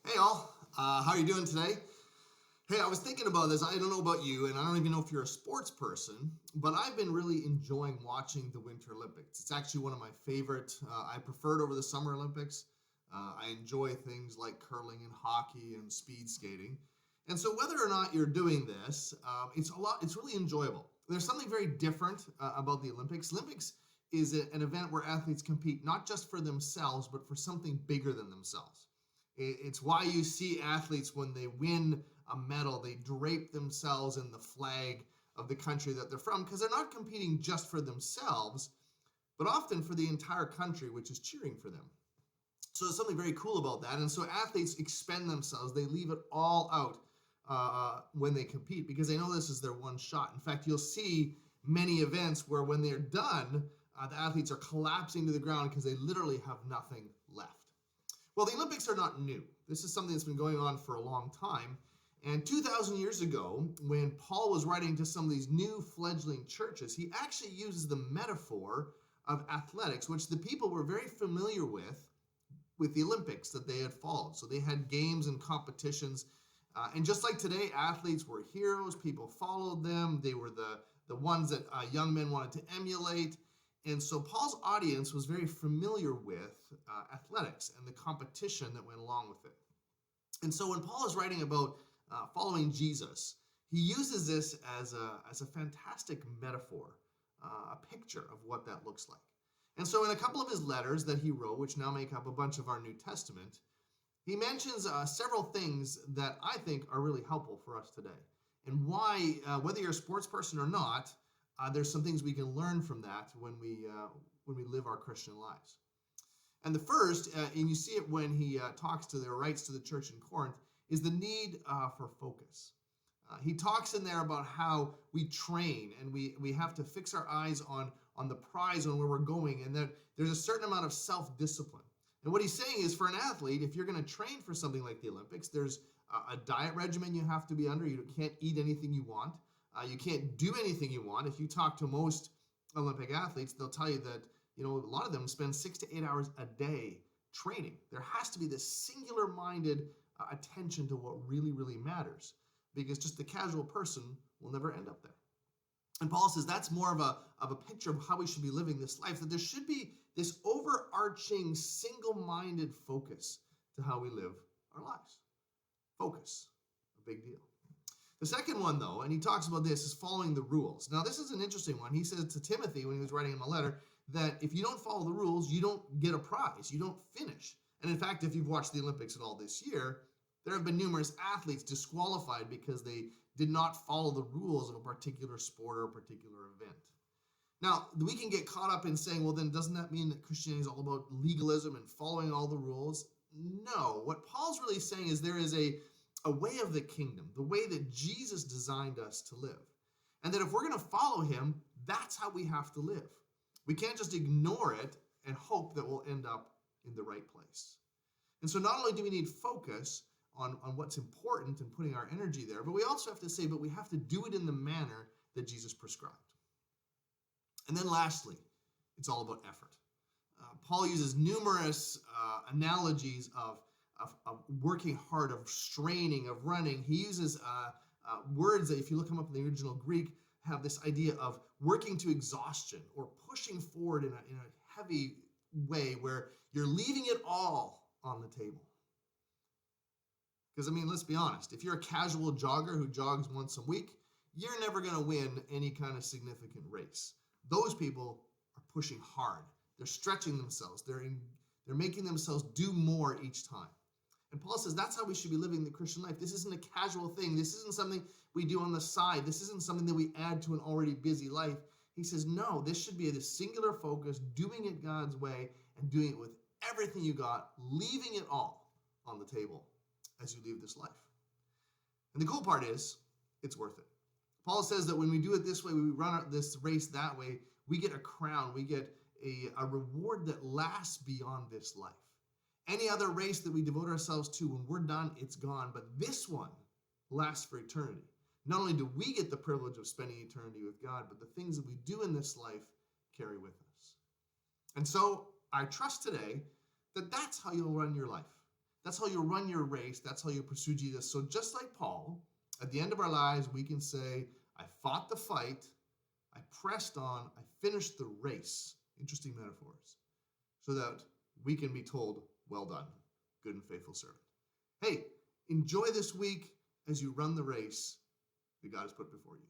Hey all, how are you doing today? Hey, I was thinking about this. I don't know about you, and I don't even know if you're a sports person, but I've been really enjoying watching the Winter Olympics. It's actually one of my favorite. I prefer it over the Summer Olympics. I enjoy things like curling and hockey and speed skating. And so, whether or not you're doing this, it's a lot. It's really enjoyable. There's something very different about the Olympics. Olympics is an event where athletes compete not just for themselves, but for something bigger than themselves. It's why you see athletes when they win a medal, they drape themselves in the flag of the country that they're from because they're not competing just for themselves, but often for the entire country, which is cheering for them. So there's something very cool about that. And so athletes expend themselves, they leave it all out when they compete because they know this is their one shot. In fact, you'll see many events where when they're done, the athletes are collapsing to the ground because they literally have nothing left. Well, the Olympics are not new. This is something that's been going on for a long time. And 2,000 years ago, when Paul was writing to some of these new fledgling churches, he actually uses the metaphor of athletics, which the people were very familiar with the Olympics that they had followed. So they had games and competitions. And just like today, athletes were heroes. People followed them. They were the ones that young men wanted to emulate. And so Paul's audience was very familiar with athletics and the competition that went along with it. And so when Paul is writing about following Jesus, he uses this as a fantastic metaphor, a picture of what that looks like. And so in a couple of his letters that he wrote, which now make up a bunch of our New Testament, he mentions several things that I think are really helpful for us today. And why, whether you're a sports person or not, there's some things we can learn from that when we live our Christian lives. And the first, and you see it when he talks to the writes to the church in Corinth, is the need for focus. He talks in there about how we train and we have to fix our eyes on the prize, on where we're going, and that there's a certain amount of self-discipline. And what he's saying is, for an athlete, if you're going to train for something like the Olympics, there's a diet regimen you have to be under. You can't eat anything you want. You can't do anything you want. If you talk to most Olympic athletes, they'll tell you that a lot of them spend 6 to 8 hours a day training. There has to be this singular-minded attention to what really, really matters, because just the casual person will never end up there. And Paul says that's more of a picture of how we should be living this life, that there should be this overarching, single-minded focus to how we live our lives. Focus, a big deal. The second one, though, and he talks about this, is following the rules. Now, this is an interesting one. He says to Timothy when he was writing him a letter that if you don't follow the rules, you don't get a prize. You don't finish. And in fact, if you've watched the Olympics at all this year, there have been numerous athletes disqualified because they did not follow the rules of a particular sport or a particular event. Now, we can get caught up in saying, well, then doesn't that mean that Christianity is all about legalism and following all the rules? No. What Paul's really saying is there is a way of the kingdom, the way that Jesus designed us to live. And that if we're going to follow him, that's how we have to live. We can't just ignore it and hope that we'll end up in the right place. And so not only do we need focus on what's important and putting our energy there, but we also have to say, but we have to do it in the manner that Jesus prescribed. And then lastly, it's all about effort. Paul uses numerous analogies of working hard, of straining, of running. He uses words that, if you look them up in the original Greek, have this idea of working to exhaustion or pushing forward in a heavy way where you're leaving it all on the table. Because, let's be honest, if you're a casual jogger who jogs once a week, you're never going to win any kind of significant race. Those people are pushing hard. They're stretching themselves. They're making themselves do more each time. And Paul says that's how we should be living the Christian life. This isn't a casual thing. This isn't something we do on the side. This isn't something that we add to an already busy life. He says, no, this should be a singular focus, doing it God's way and doing it with everything you got, leaving it all on the table as you leave this life. And the cool part is, it's worth it. Paul says that when we do it this way, we run this race that way, we get a crown, we get a reward that lasts beyond this life. Any other race that we devote ourselves to, when we're done, it's gone. But this one lasts for eternity. Not only do we get the privilege of spending eternity with God, but the things that we do in this life carry with us. And so I trust today that that's how you'll run your life. That's how you run your race. That's how you pursue Jesus. So just like Paul, at the end of our lives, we can say, I fought the fight, I pressed on, I finished the race. Interesting metaphors. So that we can be told, well done, good and faithful servant. Hey, enjoy this week as you run the race that God has put before you.